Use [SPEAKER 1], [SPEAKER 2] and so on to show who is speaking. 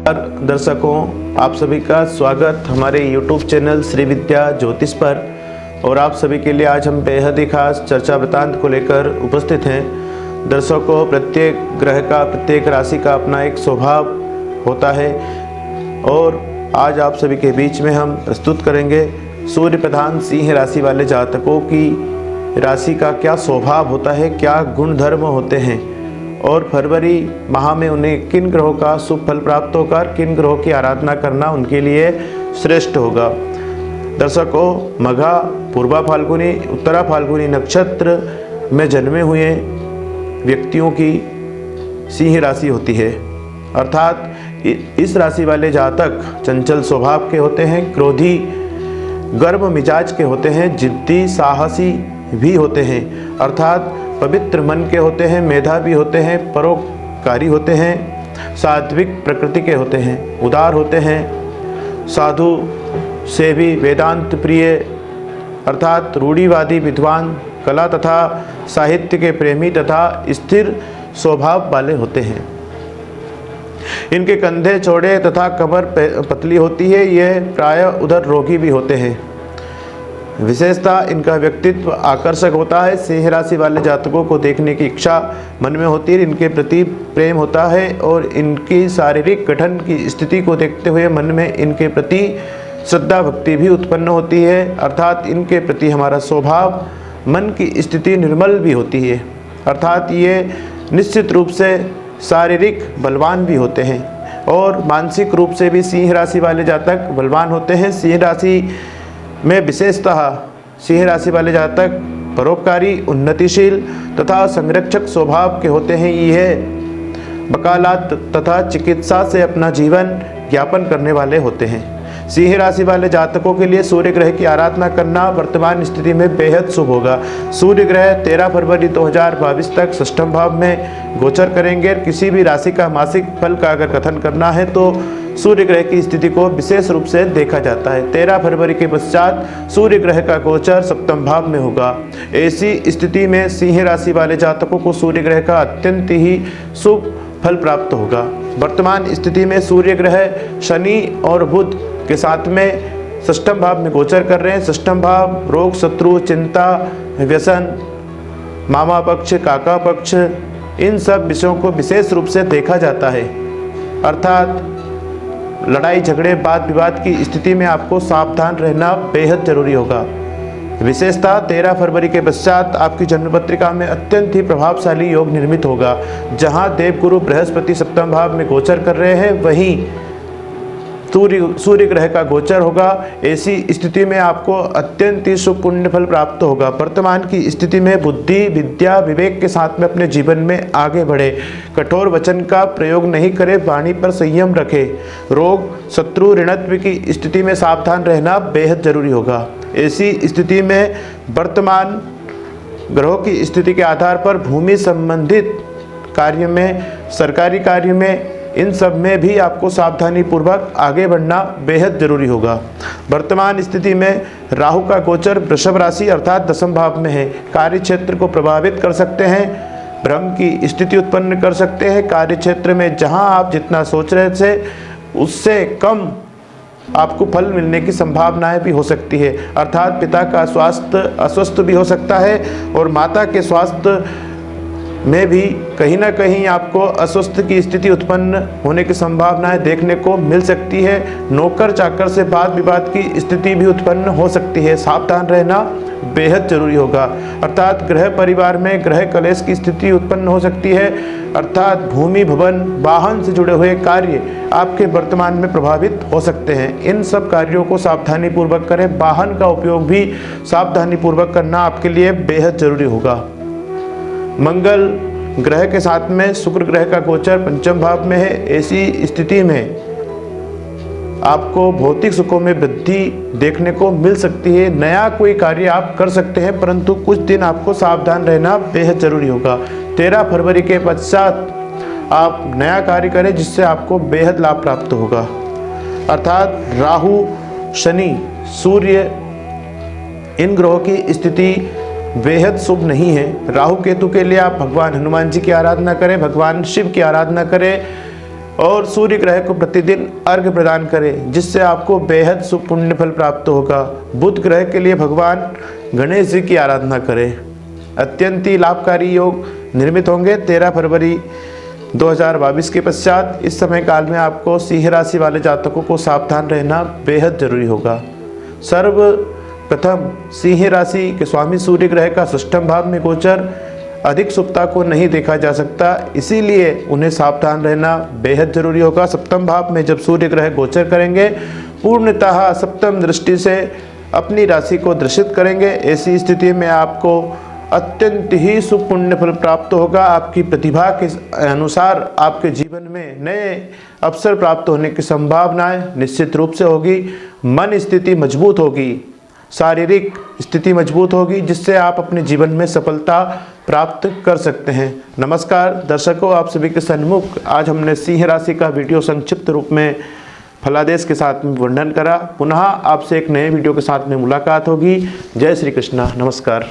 [SPEAKER 1] दर्शकों, आप सभी का स्वागत हमारे YouTube चैनल श्री विद्या ज्योतिष पर। और आप सभी के लिए आज हम बेहद ही खास चर्चा वृत्तांत को लेकर उपस्थित हैं। दर्शकों, प्रत्येक ग्रह का, प्रत्येक राशि का अपना एक स्वभाव होता है और आज आप सभी के बीच में हम प्रस्तुत करेंगे सूर्य प्रधान सिंह राशि वाले जातकों की राशि का क्या स्वभाव होता है, क्या गुण धर्म होते हैं और फरवरी माह में उन्हें किन ग्रहों का शुभ फल प्राप्त होगा, किन ग्रहों की आराधना करना उनके लिए श्रेष्ठ होगा। दर्शकों, मघा, पूर्वा फाल्गुनी, उत्तरा फाल्गुनी नक्षत्र में जन्मे हुए व्यक्तियों की सिंह राशि होती है। अर्थात इस राशि वाले जातक चंचल स्वभाव के होते हैं, क्रोधी, गर्म मिजाज के होते हैं, जिद्दी, साहसी भी होते हैं। अर्थात पवित्र मन के होते हैं, मेधावी होते हैं, परोपकारी होते हैं, सात्विक प्रकृति के होते हैं, उदार होते हैं, साधु से भी वेदांत प्रिय अर्थात रूढ़िवादी विद्वान, कला तथा साहित्य के प्रेमी तथा स्थिर स्वभाव वाले होते हैं। इनके कंधे चौड़े तथा कमर पतली होती है। यह प्रायः उधर रोगी भी होते हैं। विशेषता, इनका व्यक्तित्व आकर्षक होता है। सिंह राशि वाले जातकों को देखने की इच्छा मन में होती है, इनके प्रति प्रेम होता है और इनकी शारीरिक गठन की स्थिति को देखते हुए मन में इनके प्रति श्रद्धा भक्ति भी उत्पन्न होती है। अर्थात इनके प्रति हमारा स्वभाव, मन की स्थिति निर्मल भी होती है। अर्थात ये निश्चित रूप से शारीरिक बलवान भी होते हैं और मानसिक रूप से भी सिंह राशि वाले जातक बलवान होते हैं। सिंह राशि में विशेषतः सिंह राशि वाले जातक परोपकारी, उन्नतिशील तथा संरक्षक स्वभाव के होते हैं। यह वकालत तथा चिकित्सा से अपना जीवन यापन करने वाले होते हैं। सिंह राशि वाले जातकों के लिए सूर्य ग्रह की आराधना करना वर्तमान स्थिति में बेहद शुभ होगा। सूर्य ग्रह 13 फरवरी 2022 तक षष्ठम भाव में गोचर करेंगे। किसी भी राशि का मासिक फल का अगर कथन करना है तो सूर्य ग्रह की स्थिति को विशेष रूप से देखा जाता है। 13 फरवरी के पश्चात सूर्य ग्रह का गोचर सप्तम भाव में होगा। ऐसी स्थिति में सिंह राशि वाले जातकों को सूर्य ग्रह का अत्यंत ही शुभ फल प्राप्त होगा। वर्तमान स्थिति में सूर्य ग्रह शनि और बुध के साथ में षष्ठम भाव में गोचर कर रहे हैं। षष्ठम भाव रोग, शत्रु, चिंता, व्यसन, मामा पक्ष, काका पक्ष, इन सब विषयों को विशेष रूप से देखा जाता है। अर्थात लड़ाई झगड़े, वाद विवाद की स्थिति में आपको सावधान रहना बेहद जरूरी होगा। विशेषता 13 फरवरी के पश्चात आपकी जन्म पत्रिका में अत्यंत ही प्रभावशाली योग निर्मित होगा। जहां देवगुरु बृहस्पति सप्तम भाव में गोचर कर रहे हैं, वहीं सूर्य ग्रह का गोचर होगा। ऐसी स्थिति में आपको अत्यंत ही शुभ पुण्य फल प्राप्त होगा। वर्तमान की स्थिति में बुद्धि, विद्या, विवेक के साथ में अपने जीवन में आगे बढ़े। कठोर वचन का प्रयोग नहीं करें, वाणी पर संयम रखें। रोग, शत्रु, ऋणत्व की स्थिति में सावधान रहना बेहद जरूरी होगा। ऐसी स्थिति में वर्तमान ग्रहों की स्थिति के आधार पर भूमि संबंधित कार्य में, सरकारी कार्य में, इन सब में भी आपको सावधानी पूर्वक आगे बढ़ना बेहद जरूरी होगा। वर्तमान स्थिति में राहु का गोचर वृषभ राशि अर्थात दसम भाव में है। कार्य क्षेत्र को प्रभावित कर सकते हैं, भ्रम की स्थिति उत्पन्न कर सकते हैं। कार्य क्षेत्र में जहां आप जितना सोच रहे थे उससे कम आपको फल मिलने की संभावनाएं भी हो सकती है। अर्थात पिता का स्वास्थ्य अस्वस्थ भी हो सकता है और माता के स्वास्थ्य में भी कहीं ना कहीं आपको अस्वस्थ की स्थिति उत्पन्न होने की संभावनाएं देखने को मिल सकती है। नौकर चाकर से वाद विवाद की स्थिति भी उत्पन्न हो सकती है। सावधान रहना बेहद जरूरी होगा। अर्थात गृह परिवार में ग्रह कलेश की स्थिति उत्पन्न हो सकती है। अर्थात भूमि, भवन, वाहन से जुड़े हुए कार्य आपके वर्तमान में प्रभावित हो सकते हैं। इन सब कार्यों को सावधानी पूर्वक करें। वाहन का उपयोग भी सावधानी पूर्वक करना आपके लिए बेहद जरूरी होगा। मंगल ग्रह के साथ में शुक्र ग्रह का गोचर पंचम भाव में है। ऐसी स्थिति में आपको भौतिक सुखों में वृद्धि देखने को मिल सकती है। नया कोई कार्य आप कर सकते हैं, परंतु कुछ दिन आपको सावधान रहना बेहद जरूरी होगा। 13 फरवरी के पश्चात आप नया कार्य करें जिससे आपको बेहद लाभ प्राप्त होगा। अर्थात राहु, शनि, सूर्य, इन ग्रहों की स्थिति बेहद शुभ नहीं है। राहु केतु के लिए आप भगवान हनुमान जी की आराधना करें, भगवान शिव की आराधना करें। और सूर्य ग्रह को प्रतिदिन अर्घ्य प्रदान करें, जिससे आपको बेहद शुभ पुण्य फल प्राप्त होगा। बुध ग्रह के लिए भगवान गणेश जी की आराधना करें। अत्यंत ही लाभकारी योग निर्मित होंगे 13 फरवरी 2022 के पश्चात। इस समय काल में आपको सिंह राशि वाले जातकों को सावधान रहना बेहद जरूरी होगा। सर्वप्रथम सिंह राशि के स्वामी सूर्य ग्रह का षष्ठम भाव में गोचर अधिक शुभता को नहीं देखा जा सकता, इसीलिए उन्हें सावधान रहना बेहद जरूरी होगा। सप्तम भाव में जब सूर्य ग्रह गोचर करेंगे, पूर्णतः सप्तम दृष्टि से अपनी राशि को दर्शित करेंगे। ऐसी स्थिति में आपको अत्यंत ही शुभ पुण्य फल प्राप्त होगा। आपकी प्रतिभा के अनुसार आपके जीवन में नए अवसर प्राप्त होने की संभावनाएं निश्चित रूप से होगी। मन स्थिति मजबूत होगी, शारीरिक स्थिति मजबूत होगी, जिससे आप अपने जीवन में सफलता प्राप्त कर सकते हैं। नमस्कार दर्शकों, आप सभी के सन्मुख आज हमने सिंह राशि का वीडियो संक्षिप्त रूप में फलादेश के साथ में वर्णन करा। पुनः आपसे एक नए वीडियो के साथ में मुलाकात होगी। जय श्री कृष्णा, नमस्कार।